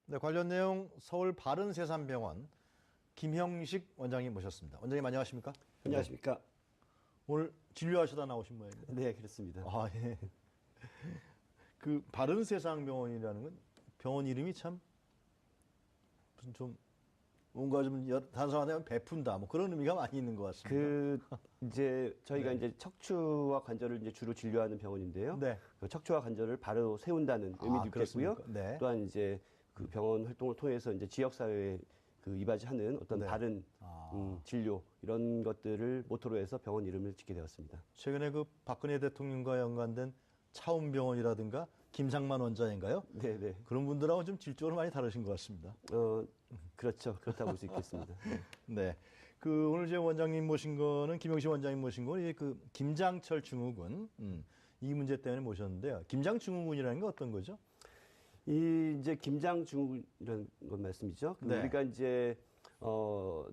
네, 관련 내용 서울 바른세상병원 김형식 원장님 모셨습니다. 원장님 안녕하십니까? 안녕하십니까? 오늘 진료하시다 나오신 모양입니다. 네, 그렇습니다. 아, 예. 그 바른세상병원이라는 건 병원 이름이 참 무슨 좀 뭔가 좀 단순하면 베푼다 뭐 그런 의미가 많이 있는 것 같습니다. 이제 저희가 네. 이제 척추와 관절을 이제 주로 진료하는 병원인데요. 네. 그 척추와 관절을 바로 세운다는 의미도 있겠고요. 그렇습니까? 네. 또한 이제 그 병원 활동을 통해서 이제 지역 사회에 그 이바지하는 어떤 네. 바른 진료 이런 것들을 모토로 해서 병원 이름을 짓게 되었습니다. 최근에 그 박근혜 대통령과 연관된 차움병원이라든가 김상만 원장인가요? 네, 네. 그런 분들하고 좀 질적으로 많이 다르신 것 같습니다. 그렇죠. 그렇다고 볼 수 있겠습니다. 네. 네. 그 오늘 제 원장님 모신 거는 김영식 원장님 모신 거는 이제 그 김장철 증후군 이 문제 때문에 모셨는데요. 김장 증후군이라는 게 어떤 거죠? 이제 김장 증후군이라는 건 말씀이죠. 네. 우리가 이제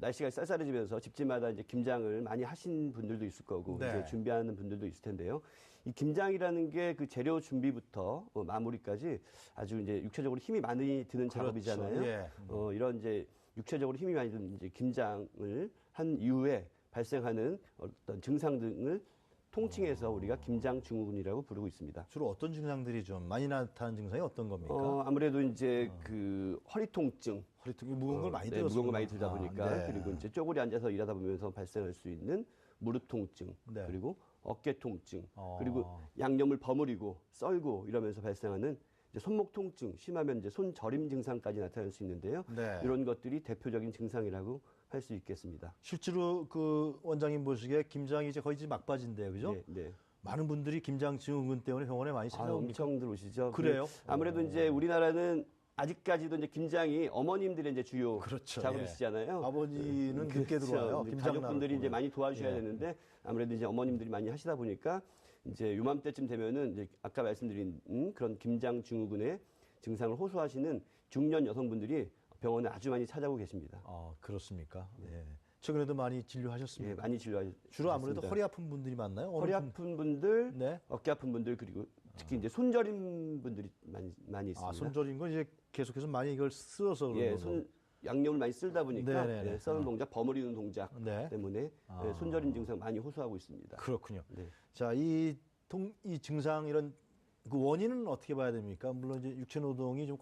날씨가 쌀쌀해지면서 집집마다 이제 김장을 많이 하신 분들도 있을 거고 네. 이제 준비하는 분들도 있을 텐데요. 이 김장이라는 게 그 재료 준비부터 마무리까지 아주 이제 육체적으로 힘이 많이 드는 그렇죠. 작업이잖아요. 예. 이런 이제 육체적으로 힘이 많이 드는 이제 김장을 한 이후에 발생하는 어떤 증상 등을 통칭해서 우리가 김장 증후군이라고 부르고 있습니다. 주로 어떤 증상들이 좀 많이 나타나는 증상이 어떤 겁니까? 아무래도 이제 그 허리 통증, 허리 통이 무거운 걸 많이 네, 들어서 무거운 걸 많이 들다 보니까 네. 그리고 이제 쪼그리 앉아서 일하다 보면서 발생할 수 있는 무릎 통증, 네. 그리고 어깨 통증, 그리고 양념을 버무리고 썰고 이러면서 발생하는 이제 손목 통증, 심하면 이제 손 저림 증상까지 나타날 수 있는데요. 네. 이런 것들이 대표적인 증상이라고 할 수 있겠습니다. 실제로 그 원장님 보시기에 김장이 이제 거의 이제 막바지인데요, 그죠? 네, 네. 많은 분들이 김장 증후군 때문에 병원에 많이 찾아옵니까? 엄청 들어오시죠. 그래요? 아무래도 이제 우리나라는 아직까지도 이제 김장이 어머님들의 이제 주요 그렇죠. 작업이시잖아요. 예. 아버지는 늦게 그렇죠. 들어와요. 이제 김장 가족분들이 나를 이제 많이 도와주셔야 예. 되는데 아무래도 이제 어머님들이 많이 하시다 보니까 이제 요맘때쯤 되면은 이제 아까 말씀드린 그런 김장 증후군의 증상을 호소하시는 중년 여성분들이 병원에 아주 많이 찾아오고 계십니다. 그렇습니까? 네. 최근에도 많이 진료하셨습니다. 예, 많이 진료하셨습니다. 주로 아무래도 허리 아픈 분들이 많나요? 허리 아픈 분들, 네. 어깨 아픈 분들 그리고 특히 이제 손저림 분들이 많이 있습니다. 손절인 건 이제 계속해서 많이 이걸 쓸어서 그런 예, 거고. 양념을 많이 쓸다 보니까 네네네. 예, 써는 동작, 버무리는 동작 네. 때문에 예, 손저림 증상 많이 호소하고 있습니다. 그렇군요. 네. 자, 이 증상 이런 그 원인은 어떻게 봐야 됩니까? 물론 이제 육체 노동이 좀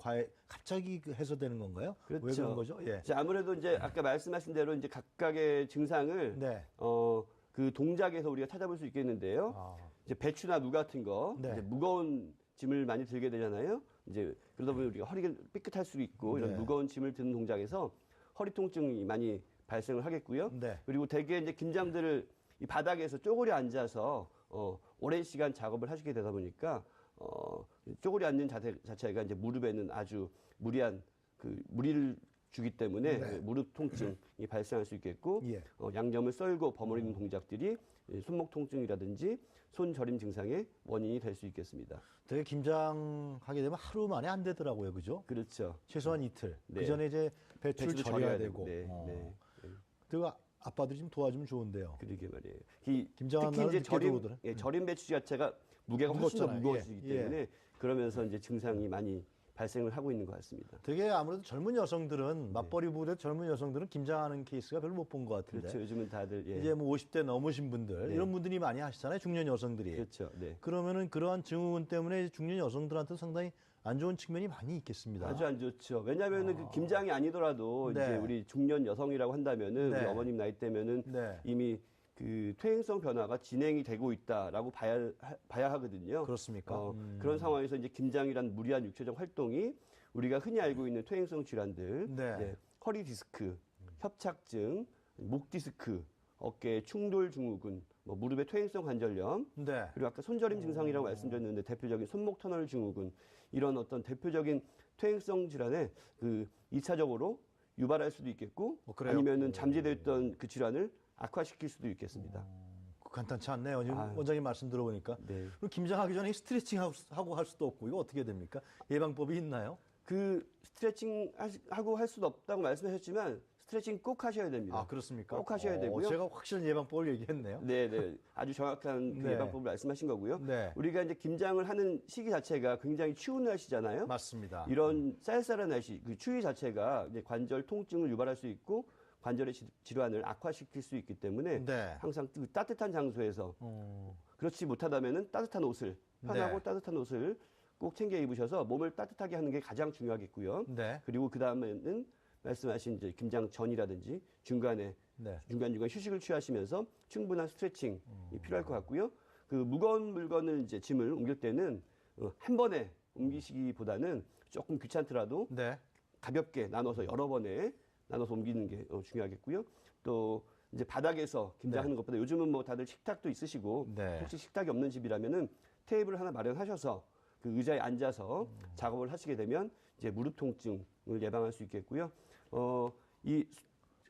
갑자기 해소되는 건가요? 그렇죠. 왜 그런 거죠? 예. 자, 아무래도 이제 아까 말씀하신 대로 이제 각각의 증상을 네. 그 동작에서 우리가 찾아볼 수 있겠는데요. 이제 배추나 무 같은 거 네. 이제 무거운 짐을 많이 들게 되잖아요. 이제 그러다 보면 우리가 허리가 삐끗할 수도 있고 이런 네. 무거운 짐을 드는 동작에서 허리 통증이 많이 발생을 하겠고요. 네. 그리고 대개 이제 김장들을 이 바닥에서 쪼그려 앉아서 오랜 시간 작업을 하시게 되다 보니까 쪼그려 앉는 자세 자체가 이제 무릎에는 아주 무리한 그 무리를 주기 때문에 네. 무릎 통증이 발생할 수 있겠고 예. 양념을 썰고 버무리는 동작들이 손목 통증이라든지 손 저림 증상의 원인이 될 수 있겠습니다. 되게 김장하게 되면 하루 만에 안 되더라고요. 그죠? 그렇죠. 최소한 이틀. 네. 그 전에 이제 배추를 배추도 절여야 절여야 되고. 되고. 네. 그리고 아빠들이 좀 도와주면 좋은데요. 그러게 말이에요. 김장한 특히 날은 이제 늦게 들어오더라. 절임 배추 자체가 무게가 훨씬 더 무겁잖아요. 무거워지기 예. 때문에 그러면서 이제 증상이 많이 발생을 하고 있는 것 같습니다. 되게 아무래도 젊은 여성들은 맞벌이 부부의 젊은 여성들은 김장하는 케이스가 별로 못 본 것 같은데. 그렇죠. 요즘은 다들 예. 이제 뭐 50대 넘으신 분들 네. 이런 분들이 많이 하시잖아요. 중년 여성들이. 그렇죠. 네. 그러면은 그러한 증후군 때문에 중년 여성들한테 상당히 안 좋은 측면이 많이 있겠습니다. 아주 안 좋죠. 왜냐하면은 그 김장이 아니더라도 네. 이제 우리 중년 여성이라고 한다면은 네. 우리 어머님 나이 때면은 네. 이미 그 퇴행성 변화가 진행이 되고 있다라고 봐야 하거든요. 그렇습니까? 그런 상황에서 이제 김장이란 무리한 육체적 활동이 우리가 흔히 알고 있는 퇴행성 질환들, 네. 네, 허리 디스크, 협착증, 목 디스크, 어깨 충돌 증후군, 뭐 무릎의 퇴행성 관절염, 네. 그리고 아까 손저림 증상이라고 말씀드렸는데 대표적인 손목 터널 증후군 이런 어떤 대표적인 퇴행성 질환에 그 2차적으로 유발할 수도 있겠고 그래요? 아니면은 잠재되어 있던 그 질환을 악화시킬 수도 있겠습니다. 간단치 않네요. 지금 아유. 원장님 말씀 들어보니까. 네. 그럼 김장하기 전에 스트레칭 하고 할 수도 없고 이거 어떻게 됩니까? 예방법이 있나요? 그 스트레칭 하고 할 수도 없다고 말씀하셨지만 스트레칭 꼭 하셔야 됩니다. 아, 그렇습니까? 꼭 하셔야 되고요. 제가 확실한 예방법을 얘기했네요. 네, 네. 아주 정확한 그 네. 예방법을 말씀하신 거고요. 네. 우리가 이제 김장을 하는 시기 자체가 굉장히 추운 날씨잖아요. 맞습니다. 이런 쌀쌀한 날씨, 그 추위 자체가 이제 관절 통증을 유발할 수 있고 관절의 질환을 악화시킬 수 있기 때문에 네. 항상 그 따뜻한 장소에서 어, 그렇지 못하다면은 따뜻한 옷을 편하고 네. 따뜻한 옷을 꼭 챙겨 입으셔서 몸을 따뜻하게 하는 게 가장 중요하겠고요. 네. 그리고 그 다음에는 말씀하신 이제 김장 전이라든지 중간에 네. 중간중간 휴식을 취하시면서 충분한 스트레칭이 필요할 것 같고요. 그 무거운 물건을 이제 짐을 옮길 때는 한 번에 옮기시기보다는 조금 귀찮더라도 네. 가볍게 나눠서 여러 번에 나눠서 옮기는 게 중요하겠고요. 또 이제 바닥에서 김장하는 것보다 요즘은 뭐 다들 식탁도 있으시고 네. 혹시 식탁이 없는 집이라면은 테이블 하나 마련하셔서 그 의자에 앉아서 작업을 하시게 되면 이제 무릎 통증을 예방할 수 있겠고요. 이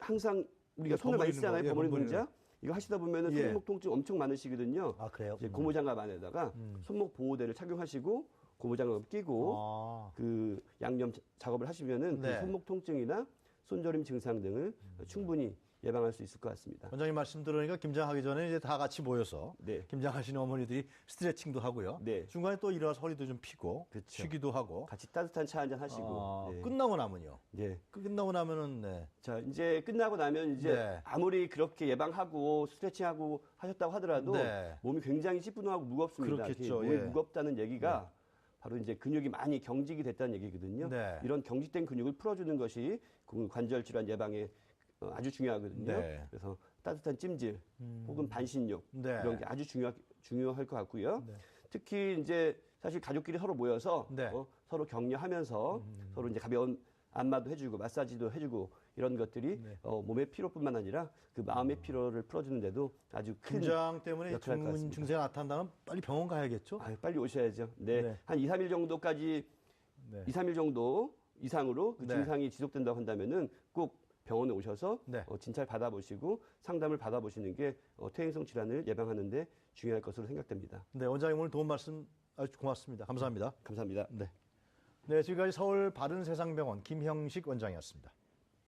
항상 우리가 손을 많이 버무리는 쓰잖아요. 거, 예, 버무리는 버무리는 동작. 이거 하시다 보면은 예. 손목 통증 엄청 많으시거든요. 아, 그래요? 이제 고무장갑 안에다가 손목 보호대를 착용하시고 고무장갑 끼고 아, 그 양념 작업을 하시면은 네. 그 손목 통증이나 손저림 증상 등을 충분히 예방할 수 있을 것 같습니다. 원장님 말씀 들으니까 김장하기 전에 이제 다 같이 모여서 네. 김장하시는 어머니들이 스트레칭도 하고요. 네. 중간에 또 일어나서 허리도 좀 펴고 그렇죠. 쉬기도 하고. 같이 따뜻한 차 한잔 하시고. 아, 네. 끝나고 나면요. 네. 끝나고 나면은 네. 자, 이제 끝나고 나면 이제 네. 아무리 그렇게 예방하고 스트레칭하고 하셨다고 하더라도 네. 몸이 굉장히 찌뿌둥하고 무겁습니다. 그렇겠죠. 몸이 예. 무겁다는 얘기가 바로 이제 근육이 많이 경직이 됐다는 얘기거든요. 네. 이런 경직된 근육을 풀어주는 것이 관절 질환 예방에 아주 중요하거든요. 네. 그래서 따뜻한 찜질 혹은 반신욕 네. 이런 게 아주 중요할 것 같고요. 네. 특히 이제 사실 가족끼리 서로 모여서 네. 서로 격려하면서 서로 이제 가벼운 안마도 해주고 마사지도 해주고 이런 것들이 네. 몸의 피로뿐만 아니라 그 마음의 피로를 풀어주는데도 아주 큰 김장 때문에 역할을 할것 같습니다. 증세가 나타난다면 빨리 병원 가야겠죠? 빨리 오셔야죠. 네. 네. 한 2, 3일 정도까지 네. 2, 3일 정도 이상으로 그 네. 증상이 지속된다고 한다면은 꼭 병원에 오셔서 네. 진찰 받아보시고 상담을 받아보시는 게 퇴행성 질환을 예방하는 데 중요할 것으로 생각됩니다. 네, 원장님 오늘 도움 말씀 아주 고맙습니다. 감사합니다. 감사합니다. 네. 네, 지금까지 서울 바른세상병원 김형식 원장이었습니다.